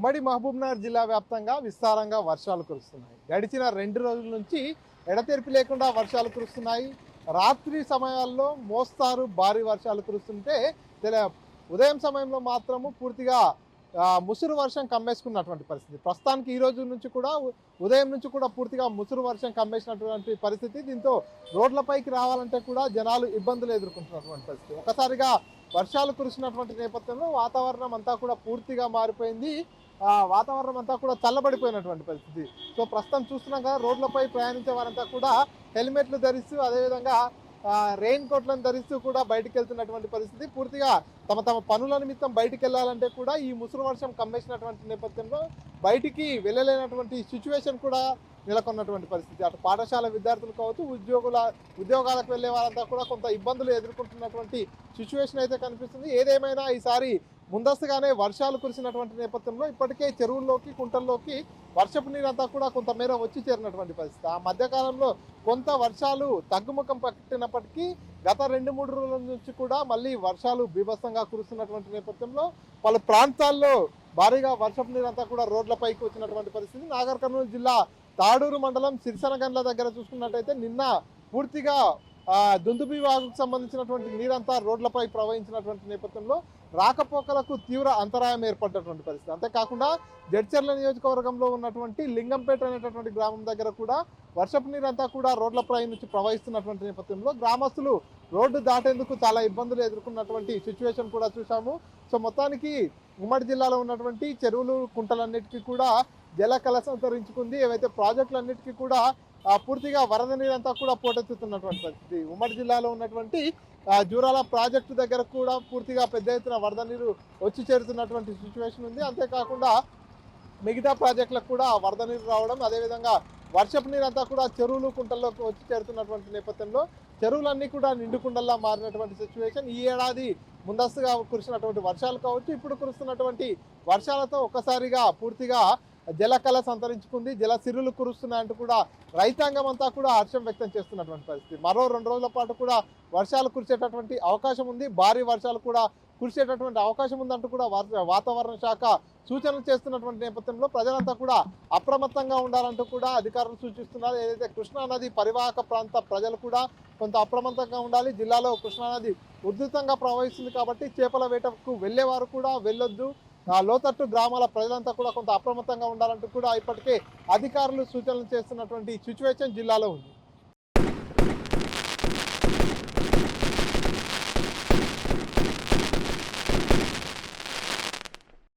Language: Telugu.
ఉమ్మడి మహబూబ్నగర్ జిల్లా వ్యాప్తంగా విస్తారంగా వర్షాలు కురుస్తున్నాయి. గడిచిన 2 రోజుల నుంచి ఎడతెరిపి లేకుండా వర్షాలు కురుస్తున్నాయి. రాత్రి సమయాల్లో మోస్తారు భారీ వర్షాలు కురుస్తుంటే ఉదయం సమయంలో మాత్రము పూర్తిగా ముసురు వర్షం కమ్మేసుకున్నటువంటి పరిస్థితి. ప్రస్తుతానికి ఈ రోజు నుంచి కూడా ఉదయం నుంచి కూడా పూర్తిగా ముసురు వర్షం కమ్మేసినటువంటి పరిస్థితి. దీంతో రోడ్లపైకి రావాలంటే కూడా జనాలు ఇబ్బందులు ఎదుర్కొంటున్నటువంటి పరిస్థితి. ఒకసారిగా వర్షాలు కురిసినటువంటి నేపథ్యంలో వాతావరణం అంతా కూడా పూర్తిగా మారిపోయింది. వాతావరణం అంతా కూడా చల్లబడిపోయినటువంటి పరిస్థితి. సో ప్రస్తుతం చూస్తున్నాం కదా, రోడ్లపై ప్రయాణించే వారంతా కూడా హెల్మెట్లు ధరిస్తూ అదేవిధంగా రెయిన్ కోట్లను ధరిస్తూ కూడా బయటికి వెళ్తున్నటువంటి పరిస్థితి. పూర్తిగా తమ తమ పనుల నిమిత్తం బయటికి వెళ్ళాలంటే కూడా ఈ ముసురు వర్షం కమ్మేసినటువంటి నేపథ్యంలో బయటికి వెళ్ళలేనటువంటి సిచ్యువేషన్ కూడా నెలకొన్నటువంటి పరిస్థితి. అటు పాఠశాల విద్యార్థులు కావచ్చు, ఉద్యోగాలకు వెళ్ళే వారంతా కూడా కొంత ఇబ్బందులు ఎదుర్కొంటున్నటువంటి సిచ్యువేషన్ అయితే కనిపిస్తుంది. ఏదేమైనా ఈసారి ముందస్తుగానే వర్షాలు కురిసినటువంటి నేపథ్యంలో ఇప్పటికే చెరువుల్లోకి, కుంటల్లోకి వర్షపు నీరంతా కూడా కొంతమేర వచ్చి చేరినటువంటి పరిస్థితి. ఆ మధ్యకాలంలో కొంత వర్షాలు తగ్గుముఖం పట్టినప్పటికీ గత 2-3 రోజుల నుంచి కూడా మళ్ళీ వర్షాలు బీభత్సంగా కురుస్తున్నటువంటి నేపథ్యంలో పలు ప్రాంతాల్లో భారీగా వర్షపు నీరంతా కూడా రోడ్లపైకి వచ్చినటువంటి పరిస్థితి. నాగర్ కర్నూలు జిల్లా తాడూరు మండలం సిరిసనగండ్ల దగ్గర చూసుకున్నట్టయితే నిన్న పూర్తిగా దుందుబి వాగుకు సంబంధించినటువంటి నీరంతా రోడ్లపై ప్రవహించినటువంటి నేపథ్యంలో రాకపోకలకు తీవ్ర అంతరాయం ఏర్పడినటువంటి పరిస్థితి. అంతేకాకుండా జడ్చర్ల నియోజకవర్గంలో ఉన్నటువంటి లింగంపేట అనేటటువంటి గ్రామం దగ్గర కూడా వర్షపు నీరంతా కూడా రోడ్లపై నుంచి ప్రవహిస్తున్నటువంటి నేపథ్యంలో గ్రామస్తులు రోడ్డు దాటేందుకు చాలా ఇబ్బందులు ఎదుర్కొన్నటువంటి సిచ్యువేషన్ కూడా చూసాము. సో మొత్తానికి ఉమ్మడి జిల్లాలో ఉన్నటువంటి చెరువులు, కుంటలన్నిటికీ కూడా జల కలసంతరించుకుంది. ఏవైతే ప్రాజెక్టులన్నిటికీ కూడా పూర్తిగా వరద నీరంతా కూడా పోటెత్తుతున్నటువంటి పరిస్థితి. ఉమ్మడి జిల్లాలో ఉన్నటువంటి జూరాల ప్రాజెక్టు దగ్గర కూడా పూర్తిగా పెద్ద ఎత్తున వరద నీరు వచ్చి చేరుతున్నటువంటి సిచ్యువేషన్ ఉంది. అంతేకాకుండా మిగతా ప్రాజెక్టులకు కూడా వరద నీరు రావడం, అదేవిధంగా వర్షపు నీరంతా కూడా చెరువులు, కుంటల్లోకి వచ్చి చేరుతున్నటువంటి నేపథ్యంలో చెరువులన్నీ కూడా నిండుకుండల్లా మారినటువంటి సిచ్యువేషన్. ఈ ఏడాది ముందస్తుగా కురిసినటువంటి వర్షాలు కావచ్చు, ఇప్పుడు కురుస్తున్నటువంటి వర్షాలతో ఒక్కసారిగా పూర్తిగా జలకళ సంతరించుకుంది. జల సిరులు కురుస్తున్నాయంటూ కూడా రైతాంగం అంతా కూడా హర్షం వ్యక్తం చేస్తున్నటువంటి పరిస్థితి. మరో 2 రోజుల పాటు కూడా వర్షాలు కురిసేటటువంటి అవకాశం ఉంది. భారీ వర్షాలు కూడా కురిసేటటువంటి అవకాశం ఉందంటూ కూడా వాతావరణ శాఖ సూచనలు చేస్తున్నటువంటి నేపథ్యంలో ప్రజలంతా కూడా అప్రమత్తంగా ఉండాలంటూ కూడా అధికారులు సూచిస్తున్నారు. ఏదైతే కృష్ణానది పరివాహక ప్రాంత ప్రజలు కూడా కొంత అప్రమత్తంగా ఉండాలి. జిల్లాలో కృష్ణానది ఉధృతంగా ప్రవహిస్తుంది కాబట్టి చేపల వేటకు వెళ్ళేవారు కూడా వెళ్ళొద్దు. లోతట్టు గ్రామాల ప్రజలంతా కూడా కొంత అప్రమత్తంగా ఉండాలంటూ కూడా ఇప్పటికే అధికారులు సూచనలు చేస్తున్నటువంటి సిచ్యువేషన్ జిల్లాలో ఉంది.